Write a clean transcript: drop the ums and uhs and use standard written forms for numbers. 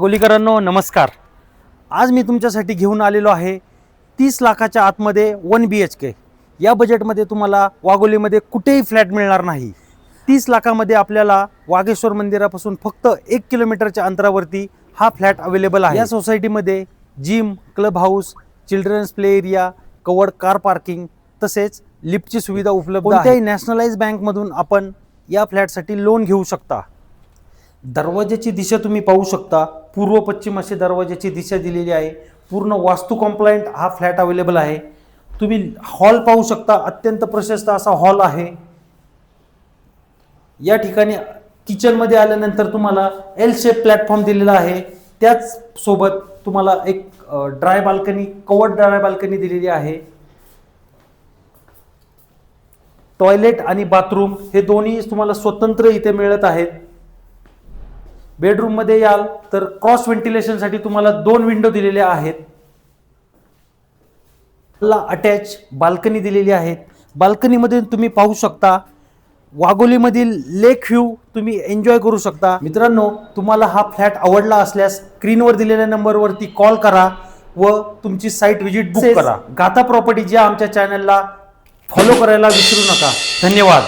गोलीकरांनो नमस्कार. आज मी तुमच्यासाठी घेऊन आलेलो आहे 30 लाखाच्या आतमध्ये 1 BHK. या बजेटमध्ये तुम्हाला वाघोलीमध्ये कुठेही फ्लॅट मिळणार नाही. 30 लाखामध्ये आपल्याला वाघेश्वर मंदिरापासून फक्त 1 किलोमीटरच्या अंतरावरती हा फ्लॅट अवेलेबल आहे. या सोसायटीमध्ये gym, club house, children's play area, covered car parking तसेच लिफ्टची सुविधा उपलब्ध आहे. कोणत्याही नॅशनलाइज बँकमधून आपण या फ्लॅटसाठी लोन घेऊ शकता. दरवाजाची दिशा तुम्ही पाहू शकता. पूर्व पश्चिम अशी दरवाजाची दिशा दिलेली आहे. पूर्ण वास्तू कॉम्प्लायंट हा फ्लॅट अवेलेबल आहे. तुम्ही हॉल पाहू शकता. अत्यंत प्रशस्त असा हॉल आहे. या ठिकाणी किचनमध्ये आल्यानंतर तुम्हाला एल शेप प्लॅटफॉर्म दिलेला आहे. त्याच सोबत तुम्हाला एक dry balcony, covered dry balcony दिलेली आहे. टॉयलेट आणि बाथरूम हे दोन्ही तुम्हाला स्वतंत्र इथे मिळत आहेत. बेडरूम मध्ये याल तर क्रॉस व्हेंटिलेशनसाठी तुम्हाला 2 विंडो दिलेल्या आहेत. अटॅच बाल्कनी दिलेली आहेत. बाल्कनीमध्ये तुम्ही पाहू शकता वाघोलीमधील लेक व्ह्यू तुम्ही एन्जॉय करू शकता. मित्रांनो, तुम्हाला हा फ्लॅट आवडला असल्यास स्क्रीनवर दिलेल्या नंबरवरती कॉल करा व तुमची साईट व्हिजिट बुक करा. गाथा प्रॉपर्टी या आमच्या चॅनलला फॉलो करायला विसरू नका. धन्यवाद.